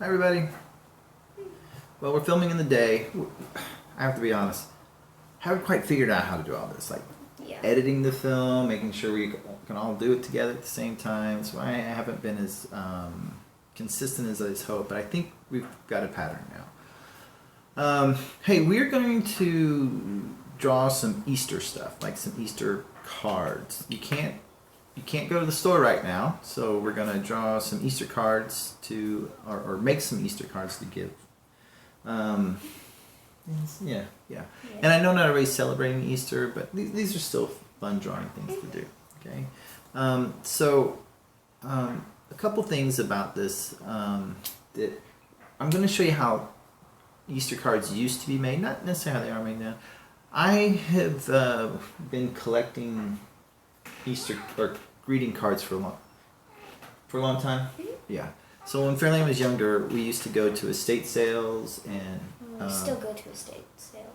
Hi everybody. Well, we're filming in the day. I have to be honest, haven't quite figured out how to do all this, like editing the film, making sure we can all do it together at the same time. So I haven't been as consistent as I was hoped, but I think we've got a pattern now. Hey, we're going to draw some Easter stuff, like some Easter cards. You can't go to the store right now, so we're going to draw some Easter cards to, or make some Easter cards to give. Yeah. And I know not everybody's celebrating Easter, but these are still fun drawing things to do. Okay. A couple things about this that I'm going to show you how Easter cards used to be made, not necessarily how they are made now. I have been collecting Easter or greeting cards for a long time. Yeah. So when Fairlane was younger, we used to go to estate sales and. We still go to estate sale.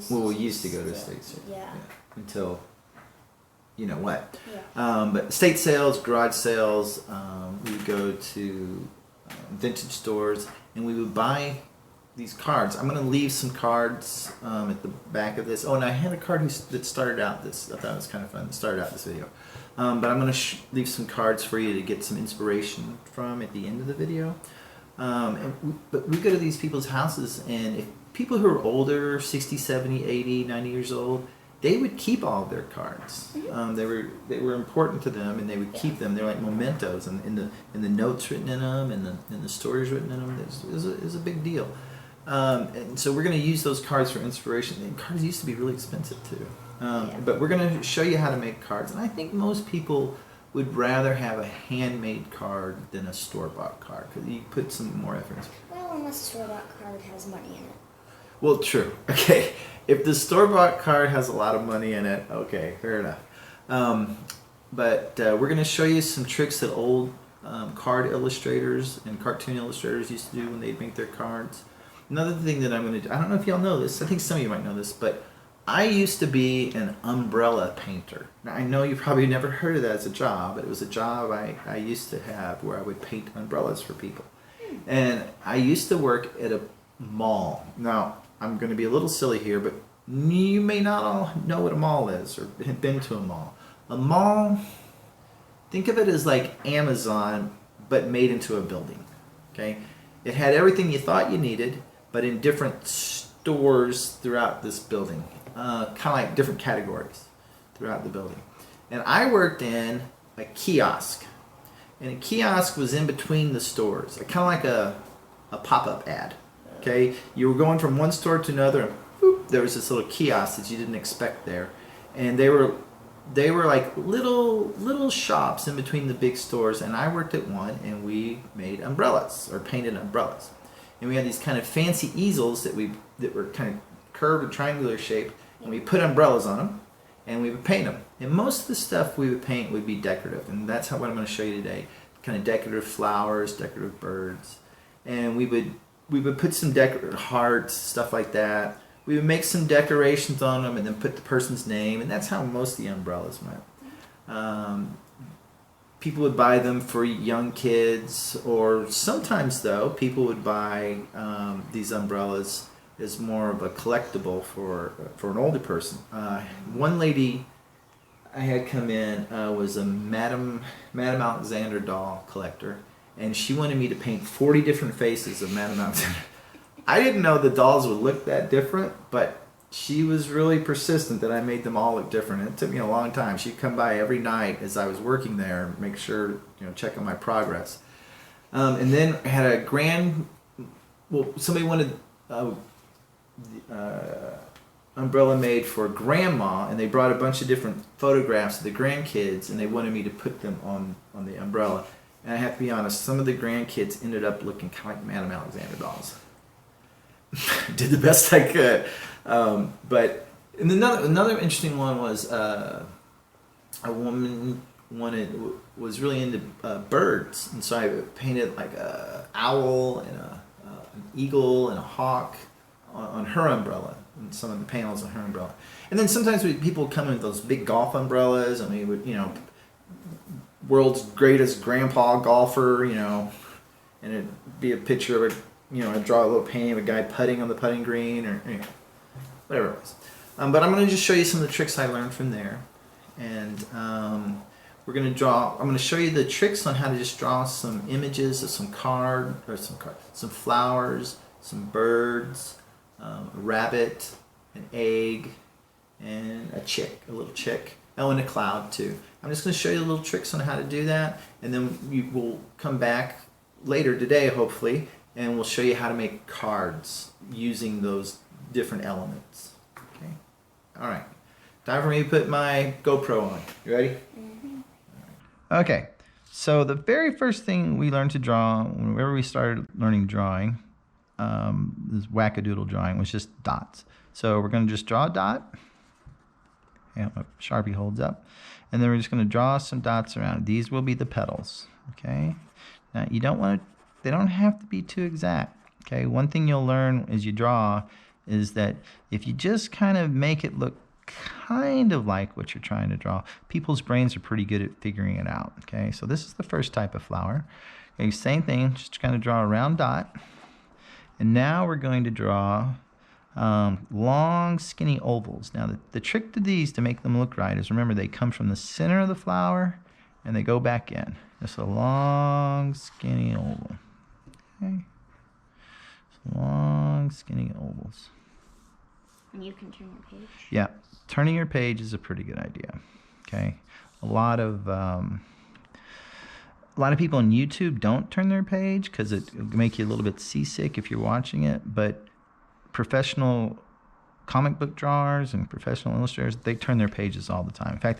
We used to go to estate sale. Yeah. Until, you know what. Yeah. But estate sales, garage sales, we would go to vintage stores and we would buy these cards. I'm going to leave some cards at the back of this. Oh, and I had a card that started out this. I thought it was kind of fun. That started out this video. But I'm going to leave some cards for you to get some inspiration from at the end of the video. But we go to these people's houses, and if people who are older, 60, 70, 80, 90 years old, they would keep all of their cards. They were important to them, and they would keep them. They're like mementos, and in the notes written in them, and the stories written in them. Is a big deal. And so we're going to use those cards for inspiration. And cards used to be really expensive too. But we're going to show you how to make cards, and I think most people would rather have a handmade card than a store-bought card because you put some more effort into it. Well, unless a store-bought card has money in it. Well, true. Okay, if the store-bought card has a lot of money in it, okay, fair enough. But we're going to show you some tricks that old card illustrators and cartoon illustrators used to do when they'd make their cards. Another thing that I'm going to do, I don't know if y'all know this, I think some of you might know this, but I used to be an umbrella painter. Now, I know you probably never heard of that as a job, but it was a job I used to have where I would paint umbrellas for people. And I used to work at a mall. Now, I'm going to be a little silly here, but you may not all know what a mall is or have been to a mall. A mall, think of it as like Amazon, but made into a building. Okay? It had everything you thought you needed, but in different stores throughout this building. Kind of like different categories throughout the building. And I worked in a kiosk. And a kiosk was in between the stores. Kind of like a pop-up ad. Okay? You were going from one store to another, and whoop, there was this little kiosk that you didn't expect there. And they were like little shops in between the big stores, and I worked at one, and we made umbrellas, or painted umbrellas. And we had these kind of fancy easels that were kind of curved or triangular shape, and we put umbrellas on them, and we would paint them. And most of the stuff we would paint would be decorative, and that's what I'm going to show you today. Kind of decorative flowers, decorative birds, and we would put some decorative hearts, stuff like that. We would make some decorations on them, and then put the person's name, and that's how most of the umbrellas went. People would buy them for young kids, or sometimes though people would buy these umbrellas as more of a collectible for an older person. One lady I had come in was a Madame Alexander doll collector, and she wanted me to paint 40 different faces of Madame Alexander. I didn't know the dolls would look that different, but she was really persistent that I made them all look different. It took me a long time. She'd come by every night as I was working there and make sure, check on my progress. And then I had somebody wanted umbrella made for grandma, and they brought a bunch of different photographs of the grandkids, and they wanted me to put them on the umbrella. And I have to be honest, some of the grandkids ended up looking kind of like Madame Alexander dolls. Did the best I could. But and another interesting one was a woman was really into birds, and so I painted like a owl and an eagle and a hawk on her umbrella, and some of the panels on her umbrella. And then sometimes people would come in with those big golf umbrellas, and we would, world's greatest grandpa golfer, and it'd be a picture of a, you know, I'd draw a little painting of a guy putting on the putting green, or you know, whatever it was. But I'm going to just show you some of the tricks I learned from there, and we're going to draw. I'm going to show you the tricks on how to just draw some images of some some flowers, some birds, a rabbit, an egg, and a little chick. Oh, and a cloud too. I'm just going to show you little tricks on how to do that, and then we will come back later today, hopefully, and we'll show you how to make cards using those different elements. Okay. All right. Time for me to put my GoPro on. You ready? Mm-hmm. Okay. So the very first thing we learned to draw whenever we started learning drawing, this Doodle drawing, was just dots. So we're going to just draw a dot. And my Sharpie holds up. And then we're just going to draw some dots around it. These will be the petals. Okay. Now you don't want to, they don't have to be too exact. Okay. One thing you'll learn as you draw is that if you just kind of make it look kind of like what you're trying to draw, people's brains are pretty good at figuring it out. Okay. So this is the first type of flower. Okay. Same thing, just kind of draw a round dot. And now we're going to draw long skinny ovals. Now the trick to these to make them look right is, remember, they come from the center of the flower and they go back in. Just a long skinny oval. Okay. So long skinny ovals. And you can turn your page. Yeah, turning your page is a pretty good idea. Okay. A lot of people on YouTube don't turn their page because it'll make you a little bit seasick if you're watching it, but professional comic book drawers and professional illustrators, they turn their pages all the time. In fact,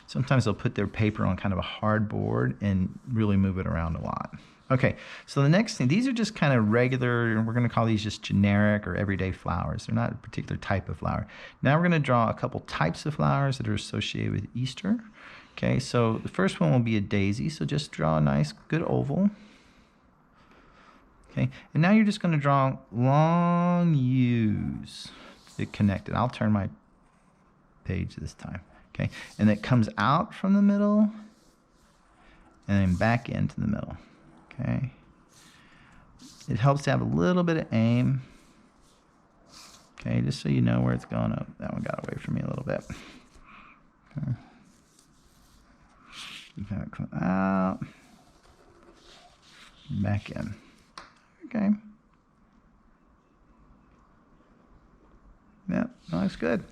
sometimes they'll put their paper on kind of a hard board and really move it around a lot. Okay, so the next thing, these are just kind of regular, we're going to call these just generic or everyday flowers. They're not a particular type of flower. Now we're going to draw a couple types of flowers that are associated with Easter. Okay, so the first one will be a daisy, so just draw a nice, good oval. Okay, and now you're just going to draw long U's that connect it. I'll turn my page this time. Okay, and it comes out from the middle and then back into the middle. Okay, it helps to have a little bit of aim. Okay, just so you know where it's going up. That one got away from me a little bit. Okay. You kind of come out, back in. Okay. Yep, that looks good.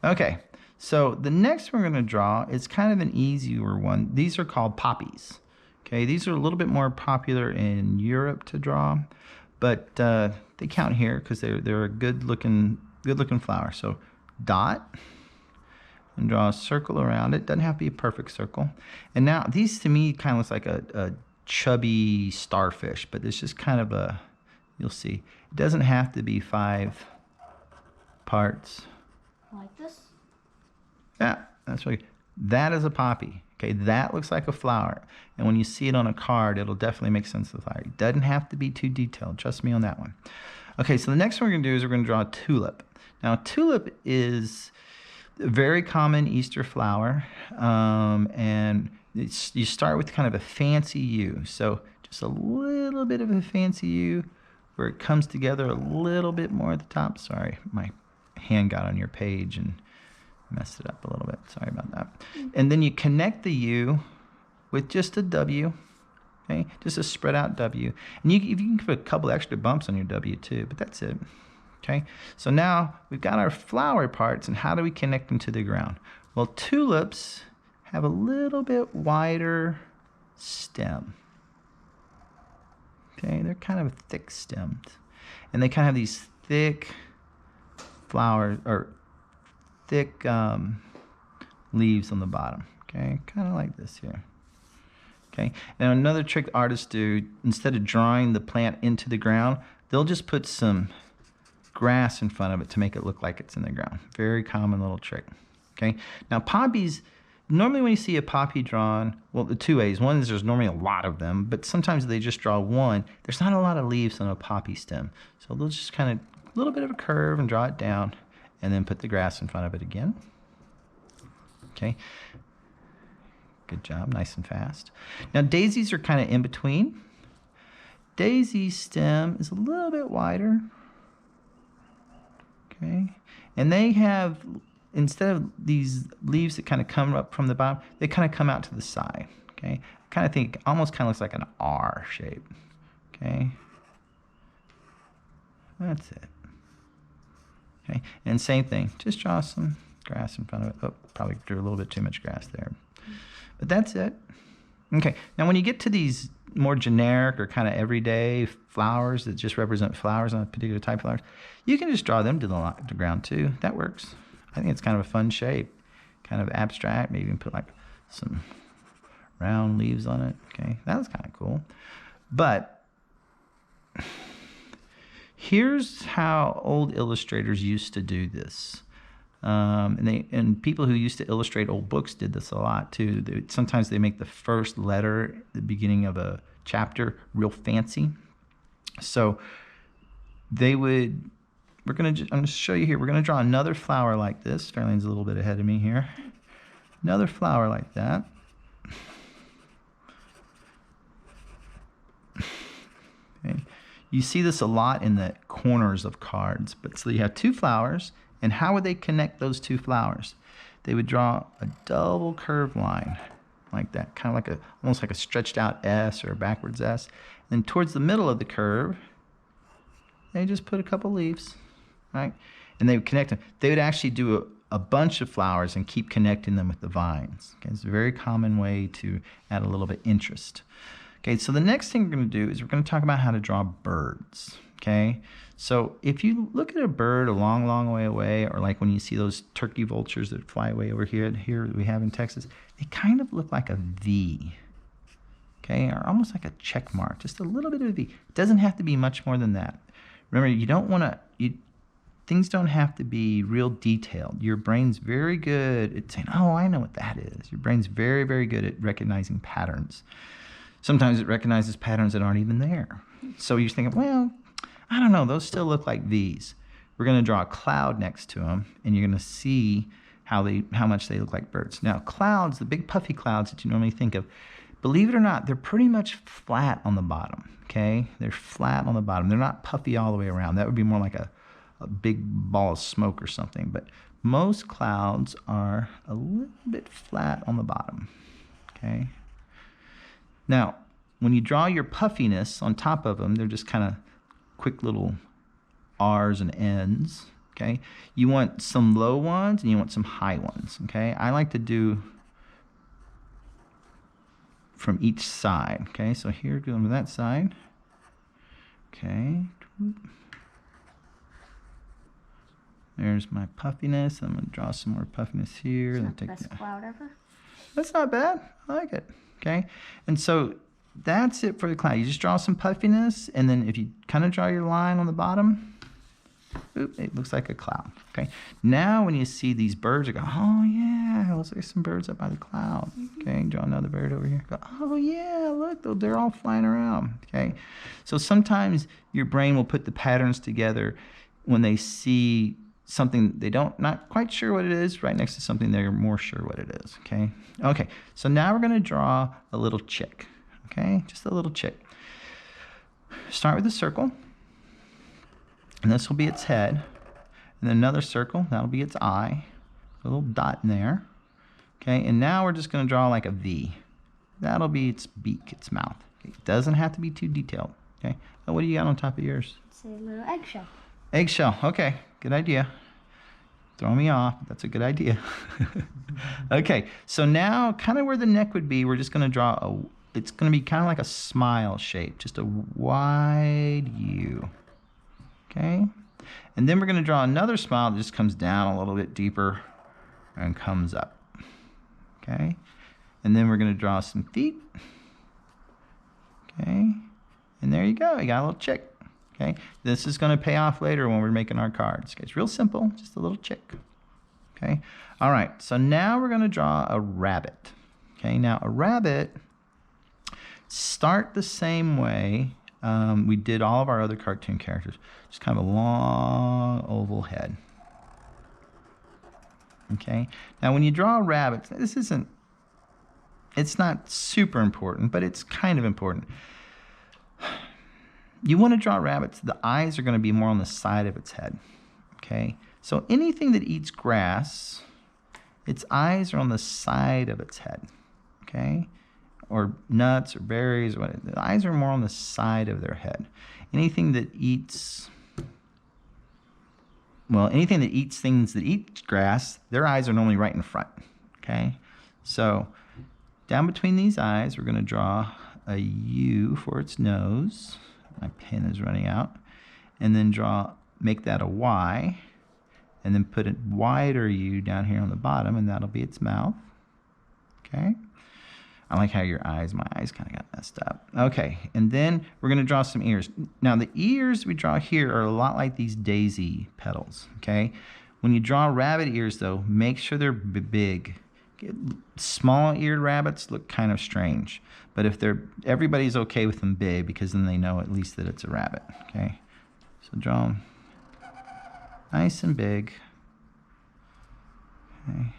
Okay, so the next one we're going to draw is kind of an easier one. These are called poppies. Okay, these are a little bit more popular in Europe to draw, but they count here because they're a good looking flower. So dot, and draw a circle around it. Doesn't have to be a perfect circle. And now these to me kind of looks like a chubby starfish, but it's just kind of a, you'll see, it doesn't have to be 5 parts. Like this? Yeah, that's right. That is a poppy. Okay, that looks like a flower. And when you see it on a card, it'll definitely make sense of the flower. It doesn't have to be too detailed. Trust me on that one. Okay, so the next one we're going to do is we're going to draw a tulip. Now, a tulip is a very common Easter flower, and you start with kind of a fancy U. So just a little bit of a fancy U where it comes together a little bit more at the top. Sorry, my hand got on your page and messed it up a little bit. Sorry about that. And then you connect the U with just a W, okay? Just a spread out W. And you can put a couple extra bumps on your W too, but that's it, okay? So now we've got our flower parts, and how do we connect them to the ground? Well, tulips have a little bit wider stem, okay? They're kind of thick stemmed, and they kind of have these thick flowers, or thick leaves on the bottom, okay? Kind of like this here, okay? Now another trick artists do, instead of drawing the plant into the ground, they'll just put some grass in front of it to make it look like it's in the ground. Very common little trick, okay? Now poppies, normally when you see a poppy drawn, well, the 2 ways. One is there's normally a lot of them, but sometimes they just draw one. There's not a lot of leaves on a poppy stem, so they'll just kind of, a little bit of a curve and draw it down, and then put the grass in front of it again. Okay. Good job, nice and fast. Now daisies are kind of in between. daisy stem is a little bit wider. Okay, and they have, instead of these leaves that kind of come up from the bottom, they kind of come out to the side. Okay, I kind of think almost kind of looks like an R shape. Okay, that's it. Okay, and same thing, just draw some grass in front of it. Oh, probably drew a little bit too much grass there, but that's it. Okay, now when you get to these more generic or kind of everyday flowers that just represent flowers on a particular type of flowers, you can just draw them to the ground too. That works. I think it's kind of a fun shape, kind of abstract. Maybe even put like some round leaves on it. Okay, that was kind of cool. But here's how old illustrators used to do this. And people who used to illustrate old books did this a lot too. Sometimes they make the first letter at the beginning of a chapter real fancy. So they would, I'm going to show you here, we're going to draw another flower like this. Fairlane's a little bit ahead of me here. Another flower like that. Okay. You see this a lot in the corners of cards. But so you have two flowers, and how would they connect those two flowers? They would draw a double curved line like that, kind of like almost like a stretched out S or a backwards S. And then towards the middle of the curve, they just put a couple leaves, right? And they would connect them. They would actually do a bunch of flowers and keep connecting them with the vines. Okay, it's a very common way to add a little bit interest. Okay, so the next thing we're going to do is we're going to talk about how to draw birds. Okay, so if you look at a bird a long, long way away, or like when you see those turkey vultures that fly away over here we have in Texas, they kind of look like a V. Okay, or almost like a check mark, just a little bit of a V. It doesn't have to be much more than that. Remember, you don't want to, things don't have to be real detailed. Your brain's very good at saying, oh, I know what that is. Your brain's very, very good at recognizing patterns. Sometimes it recognizes patterns that aren't even there. So you're thinking, well, I don't know, those still look like V's. We're going to draw a cloud next to them, and you're going to see how much they look like birds. Now, clouds, the big puffy clouds that you normally think of, believe it or not, they're pretty much flat on the bottom, okay? They're flat on the bottom. They're not puffy all the way around. That would be more like a big ball of smoke or something. But most clouds are a little bit flat on the bottom, okay? Now, when you draw your puffiness on top of them, they're just kind of quick little R's and N's, okay? You want some low ones and you want some high ones, okay? I like to do from each side, okay? So here, going to that side, okay? There's my puffiness. I'm going to draw some more puffiness here. It's and not the take best cloud ever. That's not bad. I like it, okay? And so that's it for the cloud. You just draw some puffiness, and then if you kind of draw your line on the bottom, it looks like a cloud, okay? Now when you see these birds, you go, oh yeah, looks like some birds up by the cloud, okay? Draw another bird over here. Go, oh yeah, look, they're all flying around, okay? So sometimes your brain will put the patterns together when they see something they not quite sure what it is right next to something they're more sure what it is, okay? Okay, so now we're gonna draw a little chick, okay? Just a little chick. Start with a circle, and this will be its head, and then another circle, that'll be its eye, a little dot in there, okay? And now we're just gonna draw like a V. That'll be its beak, its mouth. Okay? It doesn't have to be too detailed, okay? Now, what do you got on top of yours? It's a little eggshell. Eggshell, okay, good idea. Throw me off, but that's a good idea. Okay, so now kind of where the neck would be, we're just gonna draw it's gonna be kind of like a smile shape, just a wide U, okay? And then we're gonna draw another smile that just comes down a little bit deeper and comes up, okay? And then we're gonna draw some feet, okay? And there you go, you got a little chick. Okay, this is going to pay off later when we're making our cards. Okay, it's real simple, just a little chick. Okay, all right, so now we're going to draw a rabbit. Okay, now a rabbit, start the same way we did all of our other cartoon characters. Just kind of a long oval head. Okay, now when you draw a rabbit, it's not super important, but it's kind of important. you want to draw rabbits, the eyes are going to be more on the side of its head. Okay, so anything that eats grass, its eyes are on the side of its head. Okay, or nuts or berries, or what, the eyes are more on the side of their head. Anything that eats, well, anything that eats things that eat grass, their eyes are normally right in front. Okay, so down between these eyes, we're going to draw a U for its nose. My pen is running out. And then make that a Y, and then put a wider U down here on the bottom, and that'll be its mouth. Okay. I like how my eyes kind of got messed up. Okay, and then we're going to draw some ears. Now the ears we draw here are a lot like these daisy petals. Okay. When you draw rabbit ears, though, make sure they're big. Small-eared rabbits look kind of strange, but if everybody's okay with them big, because then they know at least that it's a rabbit. Okay, so draw them nice and big. Okay.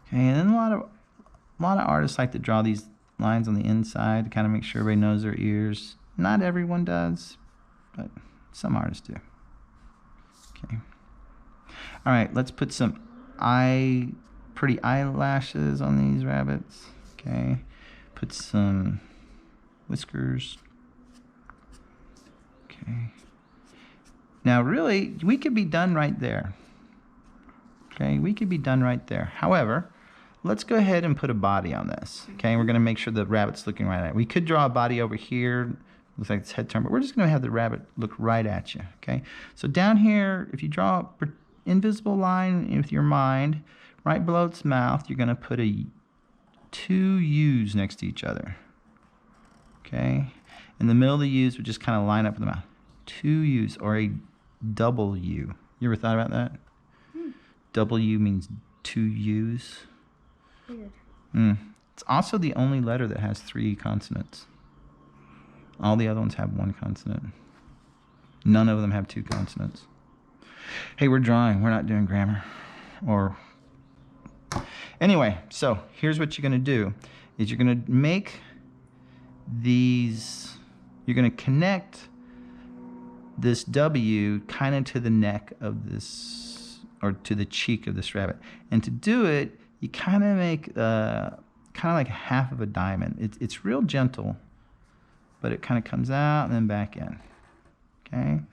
Okay, and then a lot of artists like to draw these lines on the inside to kind of make sure everybody knows their ears. Not everyone does, but some artists do. Okay. All right, let's put some pretty eyelashes on these rabbits. Okay, put some whiskers. Okay. Now, really, we could be done right there. Okay, we could be done right there. However, let's go ahead and put a body on this. Okay, we're going to make sure the rabbit's looking right at it. We could draw a body over here. Looks like it's head turned, but we're just going to have the rabbit look right at you. Okay, so down here, if you draw an invisible line with your mind, right below its mouth, you're going to put two U's next to each other. Okay, in the middle of the U's would just kind of line up with the mouth. Two U's, or a double U. You ever thought about that? W means two U's. Weird. It's also the only letter that has 3 consonants. All the other ones have 1 consonant. None of them have 2 consonants. Hey, we're drawing. We're not doing grammar. Anyway, so here's what you're going to do. Is you're going to make these, you're going to connect this W kind of to the neck of this, or to the cheek of this rabbit. And to do it, you kind of make kind of like half of a diamond. It's real gentle, but it kind of comes out and then back in. Okay? And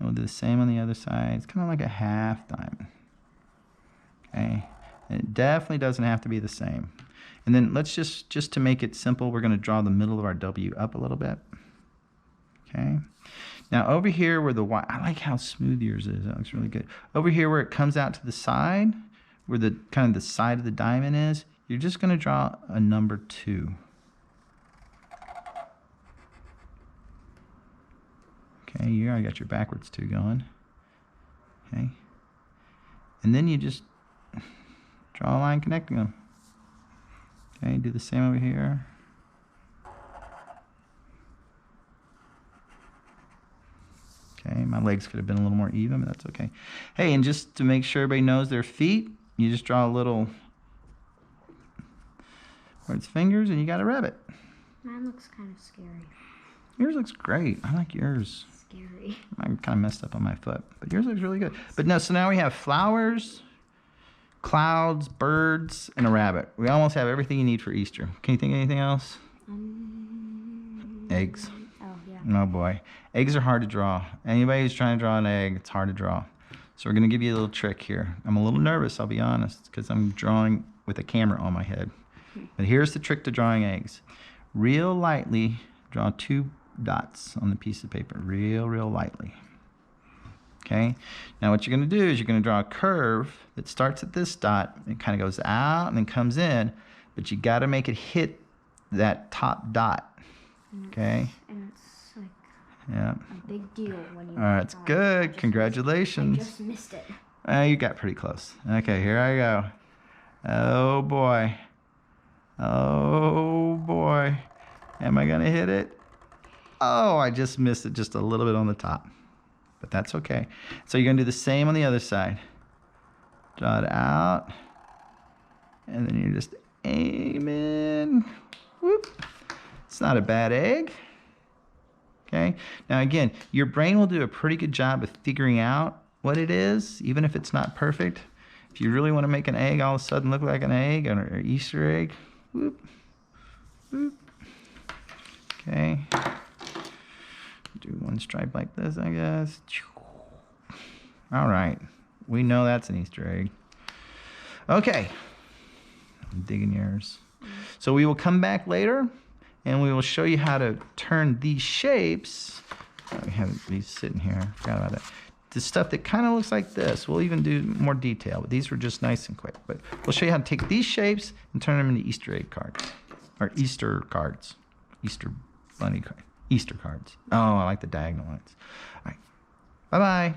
we'll do the same on the other side. It's kind of like a half diamond. Okay? And it definitely doesn't have to be the same. And then let's just to make it simple, we're going to draw the middle of our W up a little bit. Okay? Now over here where the Y, I like how smooth yours is. That looks really good. Over here where it comes out to the side, where the kind of the side of the diamond is, you're just going to draw a number 2. Okay, you already got your backwards 2 going. Okay. And then you just draw a line connecting them. Okay, do the same over here. Okay, my legs could have been a little more even, but that's okay. Hey, and just to make sure everybody knows their feet, you just draw a little where it's fingers, and you got a rabbit. Mine looks kind of scary. Yours looks great. I like yours. Scary. I'm kind of messed up on my foot, but yours looks really good. But no, so now we have flowers, clouds, birds, and a rabbit. We almost have everything you need for Easter. Can you think of anything else? Eggs. Oh, yeah. Oh boy. Eggs are hard to draw. Anybody who's trying to draw an egg, it's hard to draw. So we're going to give you a little trick here. I'm a little nervous, I'll be honest, because I'm drawing with a camera on my head. But here's the trick to drawing eggs. Real lightly draw 2 dots on the piece of paper. Real lightly. Okay? Now what you're going to do is you're going to draw a curve that starts at this dot and kind of goes out and then comes in, but you got to make it hit that top dot. Okay? And it's like Yeah. a big deal when you. All right, it's good. Congratulations. I just missed it. You got pretty close. Okay, here I go. Oh boy. Oh boy. Am I gonna hit it? Oh, I just missed it just a little bit on the top. But that's okay. So you're gonna do the same on the other side. Draw it out. And then you're just aiming. Whoop. It's not a bad egg. Okay. Now again, your brain will do a pretty good job of figuring out what it is, even if it's not perfect. If you really want to make an egg all of a sudden look like an egg or an Easter egg, whoop, whoop. Okay. Do one stripe like this, I guess. All right. We know that's an Easter egg. Okay. I'm digging yours. So we will come back later and we will show you how to turn these shapes. We have these sitting here. I forgot about that. The stuff that kind of looks like this. We'll even do more detail, but these were just nice and quick. But we'll show you how to take these shapes and turn them into Easter egg cards. Or Easter cards. Easter bunny cards. Easter cards. Oh, I like the diagonal ones. All right. Bye-bye.